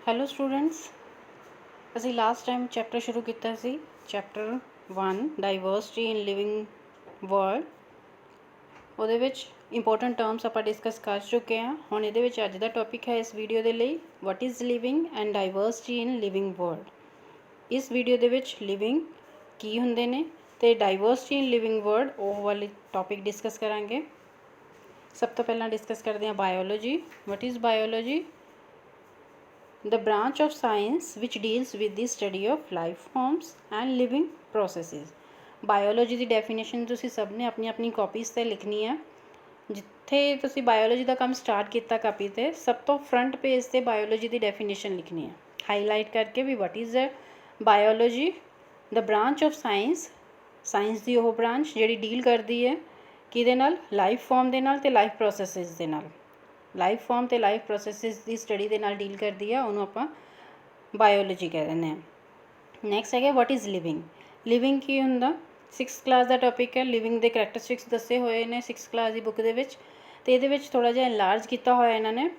Hello students, ਅਸੀਂ last time chapter ਸ਼ੁਰੂ ਕੀਤਾ ਸੀ ਚੈਪਟਰ 1 ਡਾਈਵਰਸਿਟੀ ਇਨ ਲਿਵਿੰਗ ਵਰਲਡ। ਉਹਦੇ ਵਿੱਚ ਇੰਪੋਰਟੈਂਟ ਟਰਮਸ ਆਪਾਂ ਡਿਸਕਸ ਕਰ ਚੁੱਕੇ ਹਾਂ। ਹੁਣ ਇਹਦੇ ਵਿੱਚ ਅੱਜ ਦਾ ਟੌਪਿਕ ਹੈ ਇਸ ਵੀਡੀਓ ਦੇ ਲਈ what is living and diversity in living world. ਇਸ ਵੀਡੀਓ ਦੇ ਵਿੱਚ ਲਿਵਿੰਗ ਕੀ ਹੁੰਦੇ ਨੇ ਅਤੇ ਡਾਈਵਰਸਿਟੀ ਇਨ ਲਿਵਿੰਗ ਵਰਲਡ ਉਹ ਵਾਲੇ ਟੌਪਿਕ ਡਿਸਕਸ ਕਰਾਂਗੇ। ਸਭ ਤੋਂ ਪਹਿਲਾਂ ਡਿਸਕਸ ਕਰਦੇ ਹਾਂ biology. What is biology? The branch of science which deals with the study of life forms and living processes। Biology ਦੀ ਡੈਫੀਨੇਸ਼ਨ ਤੁਸੀਂ ਸਭ ਨੇ ਆਪਣੀ ਆਪਣੀ ਕਾਪੀਜ਼ 'ਤੇ ਲਿਖਣੀ ਹੈ। ਜਿੱਥੇ ਤੁਸੀਂ ਬਾਇਓਲੋਜੀ ਦਾ ਕੰਮ ਸਟਾਰਟ ਕੀਤਾ ਕਾਪੀ 'ਤੇ ਸਭ ਤੋਂ ਫਰੰਟ ਪੇਜ 'ਤੇ ਬਾਇਓਲੋਜੀ ਦੀ ਡੈਫੀਨੇਸ਼ਨ ਲਿਖਣੀ ਹੈ, ਹਾਈਲਾਈਟ ਕਰਕੇ ਵੀ what is biology. The branch of science, science ਦੀ ਉਹ ਬ੍ਰਾਂਚ ਜਿਹੜੀ ਡੀਲ ਕਰਦੀ ਹੈ ਕਿਹਦੇ ਨਾਲ? ਲਾਈਫ ਫਾਰਮ ਦੇ ਨਾਲ ਅਤੇ ਲਾਈਫ ਪ੍ਰੋਸੈਸਿਸ ਦੇ ਨਾਲ। ਲਾਈਫ ਫਾਰਮ ਅਤੇ ਲਾਈਫ ਪ੍ਰੋਸੈਸਿਸ ਦੀ ਸਟੱਡੀ ਦੇ ਨਾਲ ਡੀਲ ਕਰਦੀ ਆ, ਉਹਨੂੰ ਆਪਾਂ ਬਾਇਓਲੋਜੀ ਕਹਿ ਦਿੰਦੇ ਹਾਂ। ਨੈਕਸਟ ਹੈਗਾ ਵਾਟ ਇਜ਼ ਲਿਵਿੰਗ। ਲਿਵਿੰਗ ਕੀ ਹੁੰਦਾ? 6th ਕਲਾਸ ਦਾ ਟੌਪਿਕ ਹੈ। ਲਿਵਿੰਗ ਦੇ ਕਰੈਕਟਰਿਸਟਿਕਸ ਦੱਸੇ ਹੋਏ ਨੇ 6th ਕਲਾਸ ਦੀ ਬੁੱਕ ਦੇ ਵਿੱਚ, ਅਤੇ ਇਹਦੇ ਵਿੱਚ ਥੋੜ੍ਹਾ ਜਿਹਾ ਇਨਲਾਰਜ ਕੀਤਾ ਹੋਇਆ ਇਹਨਾਂ ਨੇ।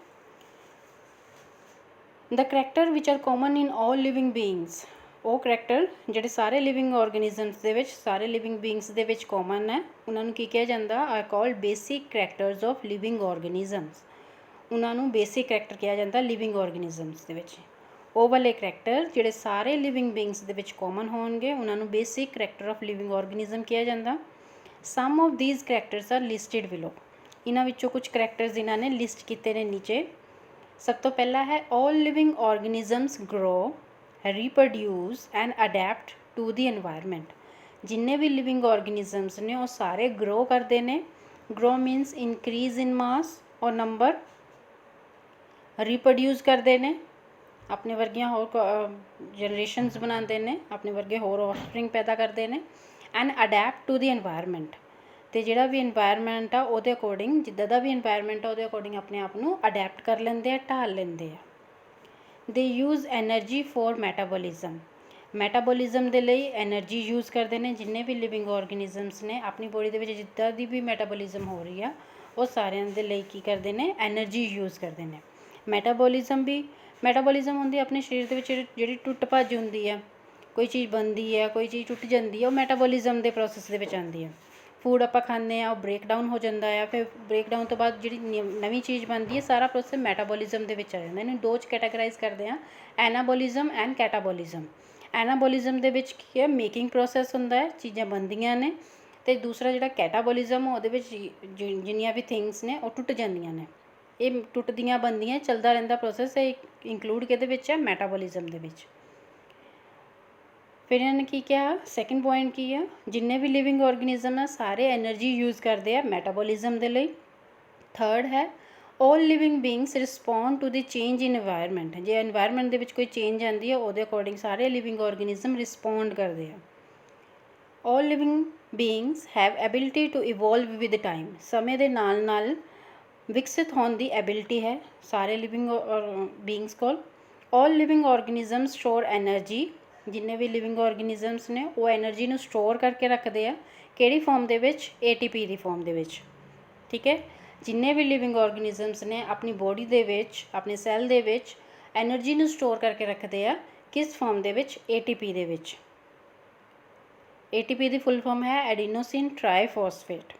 ਦ ਕਰੈਕਟਰ ਵਿਚ ਆਰ ਕਾਮਨ ਇਨ ਆਲ ਲਿਵਿੰਗ ਬੀਇੰਗਸ, ਉਹ ਕਰੈਕਟਰ ਜਿਹੜੇ ਸਾਰੇ ਲਿਵਿੰਗ ਔਰਗੈਨਿਜ਼ਮਸ ਦੇ ਵਿੱਚ, ਸਾਰੇ ਲਿਵਿੰਗ ਬੀਇੰਗਸ ਦੇ ਵਿੱਚ ਕਾਮਨ ਹੈ, ਉਹਨਾਂ ਨੂੰ ਕੀ ਕਿਹਾ ਜਾਂਦਾ? Are called basic characters of living organisms. ਉਹਨਾਂ ਨੂੰ ਬੇਸਿਕ ਕਰੈਕਟਰ ਕਿਹਾ ਜਾਂਦਾ ਲਿਵਿੰਗ ਔਰਗੈਨਿਜ਼ਮਸ ਦੇ ਵਿੱਚ। ਉਹ ਵਾਲੇ ਕਰੈਕਟਰ ਜਿਹੜੇ ਸਾਰੇ ਲਿਵਿੰਗ ਬੀਇੰਗਸ ਦੇ ਵਿੱਚ ਕਾਮਨ ਹੋਣਗੇ ਉਹਨਾਂ ਨੂੰ basic character of living organism ਕਿਹਾ ਜਾਂਦਾ। Some of these characters are listed below. ਇਹਨਾਂ ਵਿੱਚੋਂ ਕੁਝ ਕਰੈਕਟਰਸ ਇਹਨਾਂ ਨੇ ਲਿਸਟ ਕੀਤੇ ਨੇ ਨੀਚੇ। ਸਭ ਤੋਂ ਪਹਿਲਾ ਹੈ all living organisms grow, reproduce and adapt to the environment. ਜਿੰਨੇ ਵੀ ਲਿਵਿੰਗ ਔਰਗੈਨਿਜ਼ਮਸ ਨੇ ਉਹ ਸਾਰੇ ਗਰੋ ਕਰਦੇ ਨੇ। ਗਰੋ ਮੀਨਸ ਇਨਕਰੀਜ਼ ਇਨ ਮਾਸ ਔਰ ਨੰਬਰ। ਰੀਪਰੋਡਿਊਸ ਕਰਦੇ ਨੇ, ਆਪਣੇ ਵਰਗੀਆਂ ਹੋਰ ਜਨਰੇਸ਼ਨਸ ਬਣਾਉਂਦੇ ਨੇ, ਆਪਣੇ ਵਰਗੇ ਹੋਰ ਆਫਸਪ੍ਰਿੰਗ ਪੈਦਾ ਕਰਦੇ ਨੇ। And adapt to the environment, ਅਤੇ ਜਿਹੜਾ ਵੀ ਇਨਵਾਇਰਮੈਂਟ ਆ ਉਹਦੇ ਅਕੋਰਡਿੰਗ, ਜਿੱਦਾਂ ਦਾ ਵੀ ਇਨਵਾਇਰਮੈਂਟ ਆ ਉਹਦੇ ਅਕੋਰਡਿੰਗ ਆਪਣੇ ਆਪ ਨੂੰ ਅਡੈਪਟ ਕਰ ਲੈਂਦੇ ਆ, ਢਾਲ ਲੈਂਦੇ ਆ। They use energy for metabolism. Metabolism ਦੇ ਲਈ ਐਨਰਜੀ ਯੂਜ਼ ਕਰਦੇ ਨੇ। ਜਿੰਨੇ ਵੀ ਲਿਵਿੰਗ ਔਰਗੈਨਿਜ਼ਮਸ ਨੇ ਆਪਣੀ ਬੋਡੀ ਦੇ ਵਿੱਚ ਜਿੱਦਾਂ ਦੀ ਵੀ ਮੈਟਾਬੋਲਿਜ਼ਮ ਹੋ ਰਹੀ ਆ ਉਹ ਸਾਰਿਆਂ ਦੇ ਲਈ ਕੀ ਕਰਦੇ ਨੇ? ਐਨਰਜੀ ਯੂਜ਼ ਕਰਦੇ ਨੇ। ਮੈਟਾਬੋਲਿਜ਼ਮ ਵੀ, ਮੈਟਾਬੋਲਿਜ਼ਮ ਹੁੰਦੀ ਆਪਣੇ ਸਰੀਰ ਦੇ ਵਿੱਚ ਜਿਹੜੀ ਟੁੱਟ ਭੱਜ ਹੁੰਦੀ ਆ, ਕੋਈ ਚੀਜ਼ ਬਣਦੀ ਹੈ, ਕੋਈ ਚੀਜ਼ ਟੁੱਟ ਜਾਂਦੀ ਹੈ, ਉਹ ਮੈਟਾਬੋਲਿਜ਼ਮ ਦੇ ਪ੍ਰੋਸੈਸ ਦੇ ਵਿੱਚ ਆਉਂਦੀ ਹੈ। ਫੂਡ ਆਪਾਂ ਖਾਂਦੇ ਹਾਂ ਉਹ ਬ੍ਰੇਕ ਡਾਊਨ ਹੋ ਜਾਂਦਾ ਆ, ਫਿਰ ਬ੍ਰੇਕ ਡਾਊਨ ਤੋਂ ਬਾਅਦ ਜਿਹੜੀ ਨਵੀਂ ਚੀਜ਼ ਬਣਦੀ ਹੈ ਸਾਰਾ ਪ੍ਰੋਸੈਸ ਮੈਟਾਬੋਲਿਜ਼ਮ ਦੇ ਵਿੱਚ ਆ ਜਾਂਦਾ। ਇਹਨੂੰ ਦੋ 'ਚ ਕੈਟਾਗਰਾਈਜ਼ ਕਰਦੇ ਹਾਂ, ਐਨਾਬੋਲਿਜ਼ਮ ਐਂਡ ਕੈਟਾਬੋਲਿਜ਼ਮ। ਐਨਾਬੋਲਿਜ਼ਮ ਦੇ ਵਿੱਚ ਕੀ ਹੈ? ਮੇਕਿੰਗ ਪ੍ਰੋਸੈਸ ਹੁੰਦਾ ਹੈ, ਚੀਜ਼ਾਂ ਬਣਦੀਆਂ ਨੇ। ਅਤੇ ਦੂਸਰਾ ਜਿਹੜਾ ਕੈਟਾਬੋਲਿਜ਼ਮ ਉਹਦੇ ਵਿੱਚ ਜਿੰਨੀਆਂ ਵੀ ਥਿੰਗਸ ਨੇ ਉਹ ਟੁੱਟ ਜਾਂਦੀਆਂ ਨੇ। ਇਹ ਟੁੱਟਦੀਆਂ ਬਣਦੀਆਂ ਚੱਲਦਾ ਰਹਿੰਦਾ ਪ੍ਰੋਸੈਸ। ਇਹ ਇੰਕਲੂਡ ਕਿਹਦੇ ਵਿੱਚ ਹੈ? ਮੈਟਾਬੋਲਿਜ਼ਮ ਦੇ ਵਿੱਚ। ਫਿਰ ਇਹਨਾਂ ਨੇ ਕੀ ਕਿਹਾ? ਸੈਕਿੰਡ ਪੁਆਇੰਟ ਕੀ ਆ? ਜਿੰਨੇ ਵੀ ਲਿਵਿੰਗ ਔਰਗੈਨਿਜ਼ਮ ਆ ਸਾਰੇ ਐਨਰਜੀ ਯੂਜ਼ ਕਰਦੇ ਆ ਮੈਟਾਬੋਲਿਜ਼ਮ ਦੇ ਲਈ। ਥਰਡ ਹੈ all living beings respond to the change in environment. ਜੇ ਇਨਵਾਇਰਮੈਂਟ ਦੇ ਵਿੱਚ ਕੋਈ ਚੇਂਜ ਆਉਂਦੀ ਹੈ ਉਹਦੇ ਅਕੋਰਡਿੰਗ ਸਾਰੇ ਲਿਵਿੰਗ ਔਰਗੈਨਿਜ਼ਮ ਰਿਸਪੌਂਡ ਕਰਦੇ ਆ। All living beings have ability to evolve with time. ਸਮੇਂ ਦੇ ਨਾਲ ਨਾਲ ਵਿਕਸਿਤ ਹੋਣ ਦੀ ਐਬਿਲਿਟੀ ਹੈ ਸਾਰੇ ਲਿਵਿੰਗ ਬੀਇੰਗਸ ਕੋਲ। ਆਲ ਲਿਵਿੰਗ ਔਰਗੈਨਿਜ਼ਮਸ ਸਟੋਰ ਐਨਰਜੀ। ਜਿੰਨੇ ਵੀ ਲਿਵਿੰਗ ਔਰਗੈਨਿਜ਼ਮਸ ਨੇ ਉਹ ਐਨਰਜੀ ਨੂੰ ਸਟੋਰ ਕਰਕੇ ਰੱਖਦੇ ਆ। ਕਿਹੜੀ ਫੋਰਮ ਦੇ ਵਿੱਚ? ATP ਦੀ ਫੋਰਮ ਦੇ ਵਿੱਚ। ਠੀਕ ਹੈ, ਜਿੰਨੇ ਵੀ ਲਿਵਿੰਗ ਔਰਗੈਨਿਜ਼ਮਸ ਨੇ ਆਪਣੀ ਬੋਡੀ ਦੇ ਵਿੱਚ, ਆਪਣੇ ਸੈੱਲ ਦੇ ਵਿੱਚ ਐਨਰਜੀ ਨੂੰ ਸਟੋਰ ਕਰਕੇ ਰੱਖਦੇ ਆ। ਕਿਸ ਫੋਰਮ ਦੇ ਵਿੱਚ? ATP ਦੇ ਵਿੱਚ। ATP ਦੀ ਫੁੱਲ ਫੋਰਮ ਹੈ adenosine triphosphate.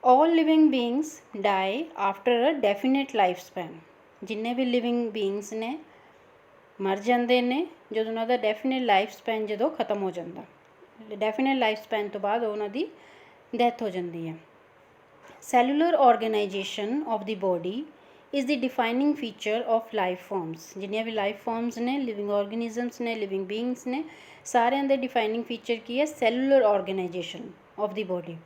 All living beings die after a definite life span. ਜਿੰਨੇ ਵੀ ਲਿਵਿੰਗ ਬੀਇੰਗਸ ਨੇ ਮਰ ਜਾਂਦੇ ਨੇ ਜਦੋਂ ਉਹਨਾਂ ਦਾ ਡੈਫੀਨੇਟ ਲਾਈਫ ਸਪੈਨ ਜਦੋਂ ਖ਼ਤਮ ਹੋ ਜਾਂਦਾ। ਡੈਫੀਨੇਟ ਲਾਈਫ ਸਪੈਨ ਤੋਂ ਬਾਅਦ ਉਹਨਾਂ ਦੀ ਡੈਥ ਹੋ ਜਾਂਦੀ ਹੈ। Cellular organisation of the body is the defining feature of life forms. ਜਿੰਨੀਆਂ ਵੀ ਲਾਈਫ ਫਾਰਮਸ ਨੇ, ਲਿਵਿੰਗ ਔਰਗੈਨਿਜ਼ਮਸ ਨੇ, ਲਿਵਿੰਗ ਬੀਇੰਗਸ ਨੇ, ਸਾਰਿਆਂ ਦੇ ਡਿਫਾਈਨਿੰਗ ਫੀਚਰ ਕੀ ਹੈ? Cellular organisation of the body.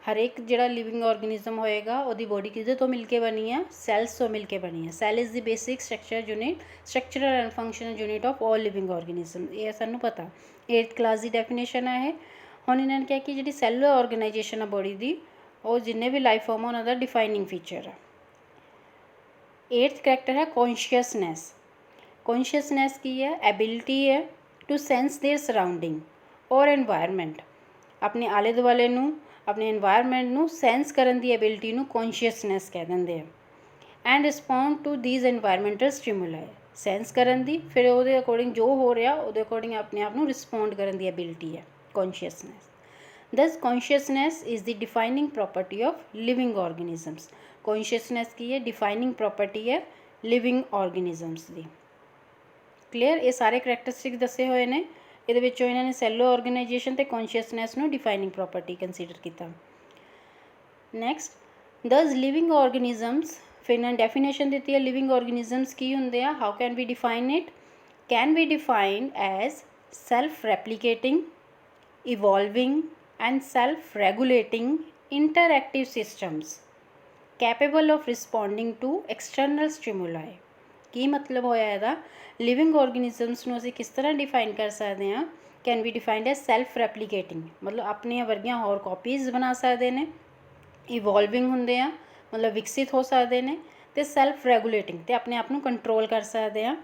ਹਰੇਕ ਜਿਹੜਾ ਲਿਵਿੰਗ ਔਰਗੈਨਿਜ਼ਮ ਹੋਏਗਾ ਉਹਦੀ ਬੋਡੀ ਕਿਹਦੇ ਤੋਂ ਮਿਲ ਕੇ ਬਣੀ ਹੈ? ਸੈਲਸ ਤੋਂ ਮਿਲ ਕੇ ਬਣੀ ਹੈ। Cell is the basic structural and functional unit of all living organism. ਇਹ ਸਾਨੂੰ ਪਤਾ 8th ਕਲਾਸ ਦੀ ਡੈਫੀਨੇਸ਼ਨ ਹੈ ਇਹ। ਹੁਣ ਇਹਨਾਂ ਨੇ ਕਿਹਾ ਕਿ ਜਿਹੜੀ ਸੈਲੂਲਰ ਔਰਗੇਨਾਈਜੇਸ਼ਨ ਆ ਬੋਡੀ ਦੀ, ਉਹ ਜਿੰਨੇ ਵੀ ਲਾਈਫ ਫਾਰਮ ਉਹਨਾਂ ਦਾ ਡਿਫਾਈਨਿੰਗ ਫੀਚਰ ਆ। 8th ਕਰੈਕਟਰ ਹੈ ਕੌਨਸ਼ੀਅਸਨੈਸ। ਕੌਨਸ਼ੀਅਸਨੈਸ ਕੀ ਹੈ? ਐਬਿਲਿਟੀ ਹੈ ਟੂ ਸੈਂਸ ਦੇਅਰ ਸਰਾਊਂਡਿੰਗ ਔਰ ਐਨਵਾਇਰਮੈਂਟ। ਆਪਣੇ ਆਲੇ ਦੁਆਲੇ ਨੂੰ, ਆਪਣੇ ਇਨਵਾਇਰਮੈਂਟ ਨੂੰ ਸੈਂਸ ਕਰਨ ਦੀ ਐਬਿਲਿਟੀ ਨੂੰ ਕੌਨਸ਼ੀਅਸਨੈਸ ਕਹਿ ਦਿੰਦੇ ਆ। And respond to these environmental stimuli sense ਕਰਨ ਦੀ, ਫਿਰ ਉਹਦੇ ਅਕੋਰਡਿੰਗ ਜੋ ਹੋ ਰਿਹਾ ਉਹਦੇ ਅਕੋਰਡਿੰਗ ਆਪਣੇ ਆਪ ਨੂੰ ਰਿਸਪੌਂਡ ਕਰਨ ਦੀ ਐਬਿਲਿਟੀ ਹੈ ਕੌਨਸ਼ੀਅਸਨੈਸ। दस consciousness is the defining property of living organisms. Consciousness की है डिफाइनिंग प्रॉपर्टी है लिविंग ऑर्गेनिजम्स की। क्लीयर, ये सारे करैक्टरिस्टिक दसे हुए ने, ये इन्होंने सैलो ऑर्गेनाइजेशन ते कॉन्शियसनेस नू डिफाइनिंग प्रॉपर्टी कंसीडर किया। नैक्सट, दस लिविंग ऑर्गेनिजम्स, फिर इन्होंने डेफिनेशन दी है लिविंग ऑर्गेनिजम्स की होंगे आ, how can we define it, can be defined as self replicating, evolving and self-regulating interactive systems capable of responding to external stimuli। ਕੀ ਮਤਲਬ ਹੋਇਆ ਇਹਦਾ, ਲਿਵਿੰਗ ऑर्गेनिजम्स ਨੂੰ ਅਸੀਂ ਕਿਸ ਤਰ੍ਹਾਂ ਡਿਫਾਈਨ ਕਰ ਸਕਦੇ ਹਾਂ, can be defined as self replicating, ਮਤਲਬ ਆਪਣੀਆਂ ਵਰਗੀਆਂ ਹੋਰ ਕਾਪੀਜ਼ ਬਣਾ ਸਕਦੇ ਨੇ, ਇਵੋਲਵਿੰਗ ਹੁੰਦੇ ਆ ਮਤਲਬ ਵਿਕਸਿਤ ਹੋ ਸਕਦੇ ਨੇ, ਅਤੇ ਸੈਲਫ ਰੈਗੂਲੇਟਿੰਗ ਅਤੇ ਆਪਣੇ ਆਪ ਨੂੰ ਕੰਟਰੋਲ ਕਰ ਸਕਦੇ ਆ।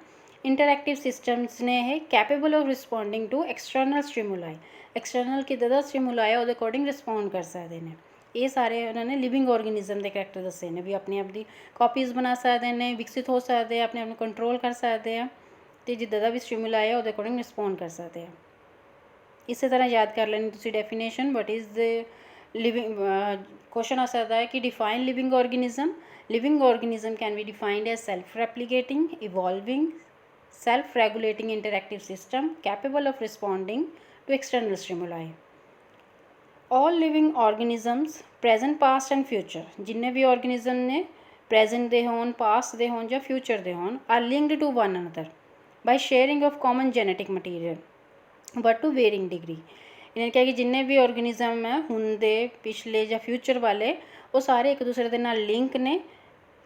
ਇੰਟਰੈਕਟਿਵ ਸਿਸਟਮਸ ਨੇ ਇਹ, capable of responding to external stimuli, external ਕਿੱਦਾਂ ਦਾ ਸਟਿਮੂलाई ਆ ਉਹਦੇ ਅਕੋਰਡਿੰਗ ਰਿਸਪੌਂਡ ਕਰ ਸਕਦੇ ਨੇ। ਇਹ ਸਾਰੇ ਉਹਨਾਂ ਨੇ ਲਿਵਿੰਗ ऑर्गेनिजम ਦੇ ਕਰੈਕਟਰ ਦੱਸੇ ਨੇ, ਵੀ ਆਪਣੇ ਆਪ ਦੀ ਕਾਪੀਜ਼ ਬਣਾ ਸਕਦੇ ਨੇ, ਵਿਕਸਿਤ ਹੋ ਸਕਦੇ ਆ, ਆਪਣੇ ਆਪ ਨੂੰ ਕੰਟਰੋਲ ਕਰ ਸਕਦੇ ਆ, ਅਤੇ ਜਿੱਦਾਂ ਦਾ ਵੀ ਸਟਿਮੂलाई ਆ ਉਹਦੇ ਅਕੋਰਡਿੰਗ ਰਿਸਪੌਂਡ ਕਰ ਸਕਦੇ ਆ। ਇਸੇ ਤਰ੍ਹਾਂ ਯਾਦ ਕਰ ਲੈਣੀ ਤੁਸੀਂ definition, what is the living, question आ सकता है कि define living organism. Living organism can be defined as self replicating, evolving, self regulating interactive system capable of responding to external stimuli. All living organisms present past and future, जिन्ने भी organism ने present दे होन, past दे होन या future दे होन, are linked to one another by sharing of common genetic material but to varying degree. इन्हें क्या कि जिन्ने भी ऑर्गेनिज्म है हुंदे पिछले या फ्यूचर वाले, वो सारे एक दूसरे के नाल लिंक ने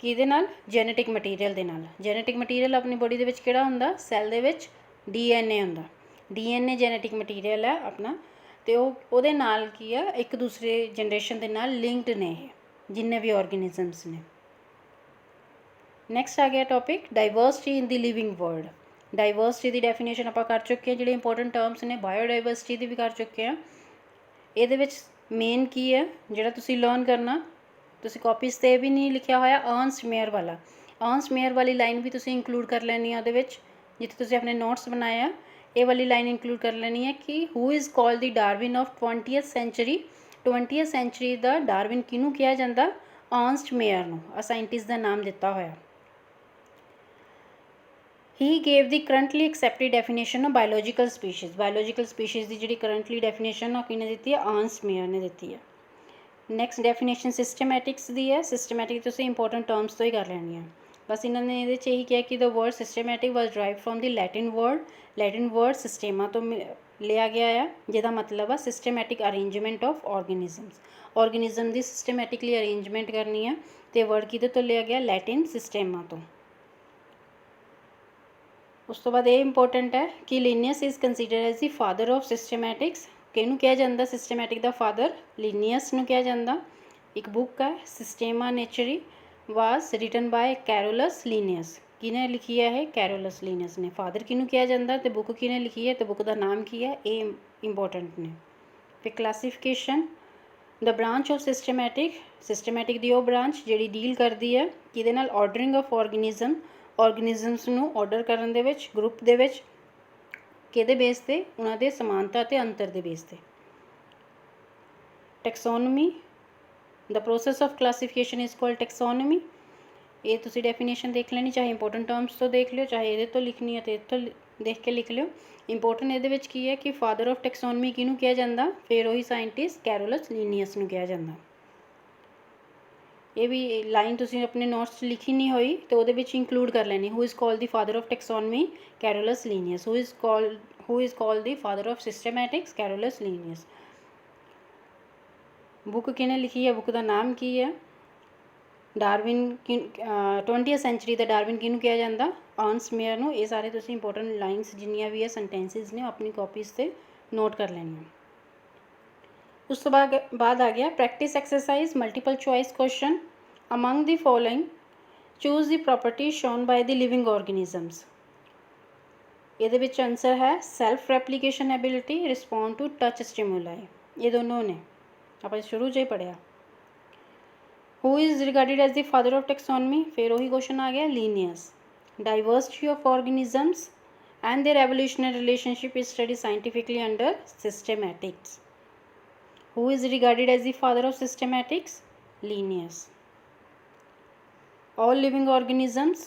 किहदे नाल, जेनेटिक मटीरियल दे नाल। जेनेटिक मटीरियल अपनी बॉडी दे विच किहड़ा हुंदा, सैल दे विच DNA हुंदा, DNA जेनेटिक मटीरियल है अपना, ते ओहदे नाल की है एक दूसरे जनरेशन दे नाल लिंक्ड ने जिन्ने भी ऑर्गेनिजम्स ने। नैक्सट आ गया topic diversity in the living world. Diversity की डेफिनेशन आप कर चुके हैं, जो इंपोर्टेंट टर्म्स ने बायोडाइवर्सिटी की भी कर चुके हैं। ये मेन की है जोड़ा तुसी लर्न करना, तुसी कॉपीज़ से भी नहीं लिखा होया, अर्नस्ट मेयर वाला, अर्नस्ट मेयर वाली लाइन भी तुसी इंक्लूड कर लेनी है, जिथे तुसी अपने नोट्स बनाया ये वाली लाइन इंक्लूड कर लेनी है कि who is called the Darwin of 20th century. 20th century का डार्विन किनू कहा जाता, अर्नस्ट मेयर नू, आ साइंटिस्ट का नाम दिता होया। He gave the currently accepted definition of biological species. Biological species की जी करंटली डेफिनेशन है किने दी है, अर्नस्ट मेयर ने दी है। नैक्सट डेफिनेशन सिस्टमैटिक्स दी है। सिस्टमैटिक तुसीं इंपोर्टेंट टर्म्स तो ही कर लेनी है, बस इन्होंने ये यही किया कि the word systematic was derived from the Latin word systema तो लिया गया है, जिसका मतलब है systematic arrangement of organisms. Organism की सिस्टमैटिकली अरेंजमेंट करनी है, तो वर्ड किहदे तो लिया गया, लैटिन सिस्टेमा तो। उस तो बाद ये इंपोर्टेंट है कि Linnaeus is consider as the father of systematics. किनू कहा जाता सिस्टमैटिक का फादर, लीनियस नू कहा जाता। एक बुक है Systema Naturae was written by Carolus Linnaeus. किने लिखी है, कैरोलस लीनियस ने। फादर किनू कहा जाता, तो बुक किने लिखी है, तो बुक का नाम की है, ये इंपोर्टेंट ने। फिर classification, the branch of systematic दी वो ब्रांच जिहड़ी डील करती है किहदे नाल, ऑर्डरिंग ऑफ ऑर्गेनिजम्स नू ऑर्डर करन दे विच, ग्रुप दे विच, किहदे बेस ते, उन्हां दे समानता ते अंतर दे बेस ते। Taxonomy, the process of classification is called taxonomy. ये तुसी डेफिनेशन देख लेनी, चाहे इंपोर्टेंट टर्म्स तो देख लियो, चाहे ये तो लिखनी है तो इत्थों देख के लिख लियो। इंपोर्टेंट ये विच की है कि फादर ऑफ टैक्सोनमी किनू कहा जाता, फिर वही साइंटिस्ट कैरोलस लीनियस नू कहा जाता। ये भी लाइन तुसी अपने नोट्स लिखी नहीं हुई तो वो इंक्लूड कर लेनी, who is called the father of taxonomy, Carolus Linnaeus. Who is called the father of systematics, Carolus Linnaeus. Book किने लिखी है, बुक का नाम की है, डार्विन 20th सेंचुरी का डार्विन किनू कहा जाता, अर्नस्ट मेयर नू। ये सारे तुसी इंपोर्टेंट लाइन्स जिन्नियां भी है सेंटेंसिस ने अपनी कॉपीज़ से नोट कर लेनी। उस तो बाद आ गया practice exercise, multiple choice question. Among the following choose the property shown by the living organisms. ये विच आंसर है self replication ability, respond to touch stimuli. ये दोनों ने आप शुरू से ही पढ़िया। Who is regarded as the father of taxonomy, फिर वही क्वेश्चन आ गया Linnaeus. Diversity of organisms and their evolutionary relationship is studied scientifically under systematics. Who is regarded as the father of systematics? Linnaeus. All living organisms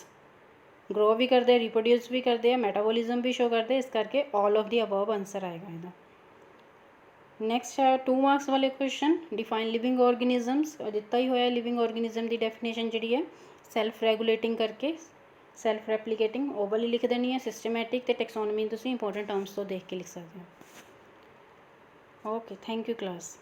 grow भी करते हैं, reproduce भी करते हैं, metabolism भी show करते हैं, इस करके all of the above answer आएगा इधर। नेक्स्ट है 2 मार्क्स वाले क्वेश्चन, डिफाइन लिविंग ऑर्गेनिजम्स, ਦਿੱਤਾ ही होया लिविंग ऑर्गेनिज्म की डेफिनेशन जी है सैल्फ रैगूलेटिंग करके सैल्फ रेप्लीकेटिंग ਉਹ वाली लिख देनी है। सिस्टमैटिक तो टैक्सोनमी तुम इंपोर्टेंट टर्म्स तो देख के लिख सकते हो। Okay, thank you class.